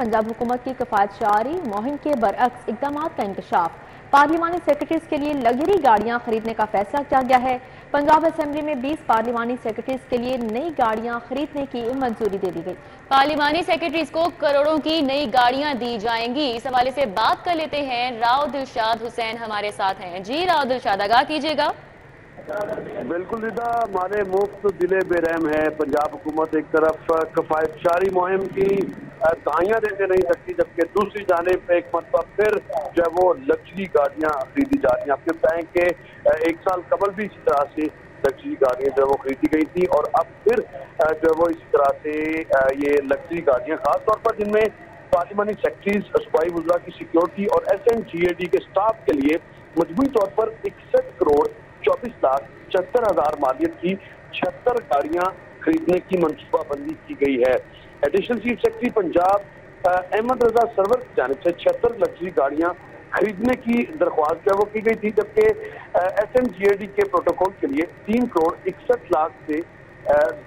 पंजाब हुकूमत की किफायतशारी मुहिम के बरअक्स इक़दामात का इंकशाफ। पार्लिमानी सेक्रेटरीज के लिए लग्जरी गाड़ियां खरीदने का फैसला किया गया है। पंजाब असेंबली में 20 पार्लिमानी सेक्रेटरीज के लिए नई गाड़ियां खरीदने की मंजूरी दे दी गई। पार्लिमानी सेक्रेटरीज को करोड़ों की नई गाड़ियां दी जाएंगी। इस हवाले से बात कर लेते हैं। राव दिलशाद हुसैन हमारे साथ हैं। जी राव दिलशाद, आगाह कीजिएगा। बिल्कुल रिदा, हमारे मुफ्त दिले बेरहम है। पंजाब हुकूमत एक तरफ किफायतशारी मुहिम की दहाइयाँ देने नहीं सकती, जबकि दूसरी जानिब एक मरतबा फिर जो है वो लग्जरी गाड़ियाँ खरीदी जा रही हैं। आपके बताएं कि एक साल कबल भी इसी तरह से लग्जरी गाड़ियाँ जो है वो खरीदी गई थी, और अब फिर जो है वो इसी तरह से ये लग्जरी गाड़ियाँ खासतौर पर जिनमें पार्लिमानी सेक्रेटरीज, सूबाई वज़रा की सिक्योरिटी और SNGAD के स्टाफ के लिए मजमूई तौर पर 61 करोड़ 24 लाख 74,000 मालियत की 76 गाड़ियां खरीदने की मनसूबाबंदी की गई है। Additional chief secretary Punjab Ahmad Raza Sarwar की जानिब से 76 लग्जरी गाड़ियां खरीदने की दरख्वास्त है वो की गई थी, जबकि SNGAD के प्रोटोकॉल के लिए 3 करोड़ 61 लाख से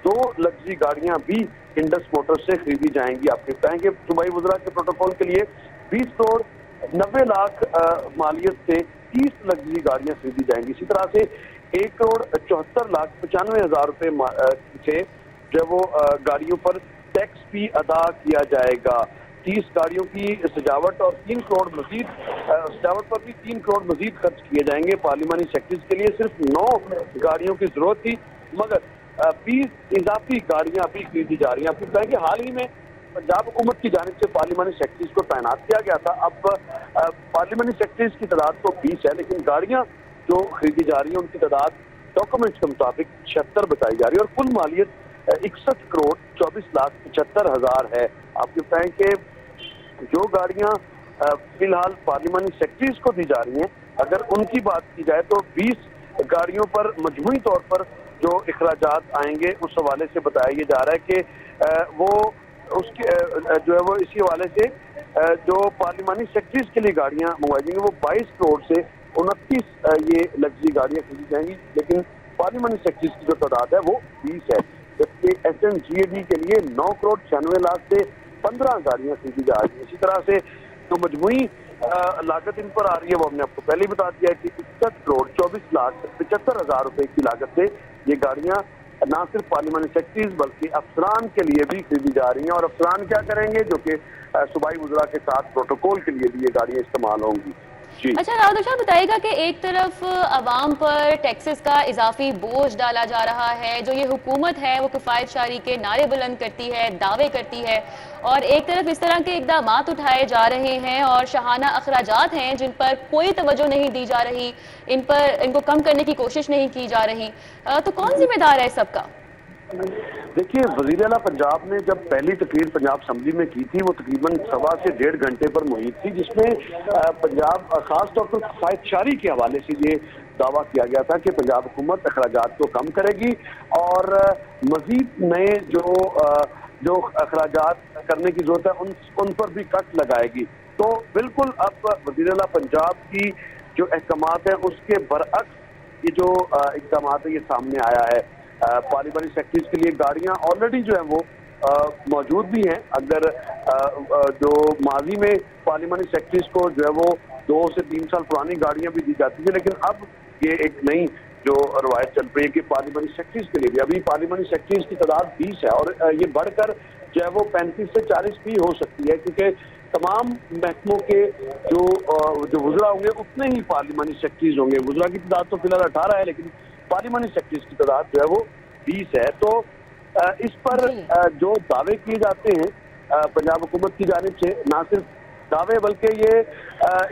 2 लग्जरी गाड़ियां भी इंडस मोटर से खरीदी जाएंगी। आपके बताएंगे सूबाई वज़रा के प्रोटोकॉल के लिए 20 करोड़ 90 लाख मालियत से 30 लग्जरी गाड़ियां खरीदी जाएंगी। इसी तरह से 1 करोड़ 74 लाख 95,000 रुपए से जो वो गाड़ियों पर टैक्स भी अदा किया जाएगा। 30 गाड़ियों की सजावट और 3 करोड़ मजीद सजावट पर भी 3 करोड़ मजीद खर्च किए जाएंगे। पार्लिमानी सेक्रेटरीज के लिए सिर्फ 9 गाड़ियों की जरूरत थी, मगर 20 इजाफी गाड़ियां अभी खरीदी जा रही हैं। आपको बताएं कि हाल ही में पंजाब हुकूमत की जानिब से पार्लिमानी सेक्रेटरीज को तैनात किया गया था। अब पार्लिमानी सेक्रेटरीज की तादाद तो 20 है, लेकिन गाड़ियां जो खरीदी जा रही है उनकी तादाद डॉक्यूमेंट्स के मुताबिक 76 बताई जा रही है, और कुल मालियत 61 करोड़ 24 लाख 75,000 है। आपको बताएं कि जो गाड़ियां फिलहाल पार्लिमानी सेक्रेटरीज को दी जा रही हैं, अगर उनकी बात की जाए तो 20 गाड़ियों पर मजमूई तौर पर जो अखराजात आएंगे उस हवाले से बताया जा रहा है कि वो उसके जो है वो इसी हवाले से जो पार्लिमानी सेक्रेटरीज के लिए गाड़ियां मंगवाई जाएंगी वो 22 करोड़ से 29 ये लग्जरी गाड़ियां खरीदी जाएंगी, लेकिन पार्लिमानी सेक्रेटरीज की जो तादाद है वो 20 है। जबकि SNGAD के लिए 9 करोड़ 96 लाख से 15 गाड़ियां खरीदी जा रही है। इसी तरह से जो मजमूई लागत इन पर आ रही है वो हमने आपको पहले ही बता दिया है कि 61 करोड़ 24 लाख 75,000 रुपए की लागत से ये गाड़ियां ना सिर्फ पार्लिमानी सेक्रेटरीज बल्कि अफसरान के लिए भी खरीदी जा रही हैं। और अफसरान क्या करेंगे, जो कि सूबाई वज़रा के साथ प्रोटोकॉल के लिए भी ये गाड़ियां इस्तेमाल होंगी। अच्छा राव दिलशाद, बताइएगा कि एक तरफ अवाम पर टैक्सेस का इजाफी बोझ डाला जा रहा है, जो ये हुकूमत है वो किफायतशारी के नारे बुलंद करती है, दावे करती है, और एक तरफ इस तरह के इक़दामात उठाए जा रहे हैं और शाहाना अखराजात हैं जिन पर कोई तवज्जो नहीं दी जा रही, इनको कम करने की कोशिश नहीं की जा रही। तो कौन जिम्मेदार है इस सबका? देखिए, वज़ीर आला पंजाब ने जब पहली तकरीर पंजाब असम्बली में की थी वो तकरीबन 1.25 से 1.5 घंटे पर मुहित थी, जिसमें पंजाब खास तौर पर किफायतशारी के हवाले से ये दावा किया गया था कि पंजाब हुकूमत अखराजात को कम करेगी और मजीद नए जो अखराजात करने की जरूरत है उन पर भी कट लगाएगी। तो बिल्कुल अब वज़ीर आला पंजाब की जो अहकामात है उसके बरअक्स ये जो इक़दामात है ये सामने आया है। पार्लिमानी सेक्रेटरीज के लिए गाड़ियां ऑलरेडी जो है वो मौजूद भी हैं। अगर जो माजी में पार्लिमानी सेक्रेटरीज को जो है वो 2 से 3 साल पुरानी गाड़ियां भी दी जाती थी, लेकिन अब ये एक नई जो रवायत चल रही है कि पार्लिमानी सेक्रेटरीज के लिए भी अभी पार्लिमानी सेक्रेटरीज की तादाद 20 है, और ये बढ़कर जो है वो 35 से 40 भी हो सकती है, क्योंकि तमाम महकमों के जो वज़रा होंगे उतने ही पार्लिमानी सेक्रेटरीज होंगे। वज़रा की तादाद तो फिलहाल 18 है, लेकिन पार्लिमानी सेक्रेटरीज की तादाद जो है वो 20 है। तो इस पर जो दावे किए जाते हैं पंजाब हुकूमत की जानिब से, ना सिर्फ दावे बल्कि ये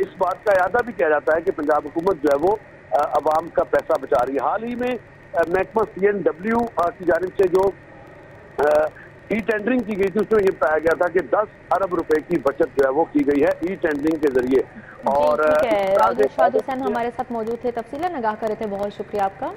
इस बात का इरादा भी किया जाता है कि पंजाब हुकूमत जो है वो अवाम का पैसा बचा रही है। हाल ही में महकमा CNW की जानिब से जो ई टेंडरिंग की गई थी उसमें ये पाया गया था कि 10 अरब रुपए की बचत जो है वो की गई है ई टेंडरिंग के जरिए। और राव दिलशाद हुसैन हमारे साथ मौजूद थे, तफसीलन आगाह कर रहे थे। बहुत शुक्रिया आपका।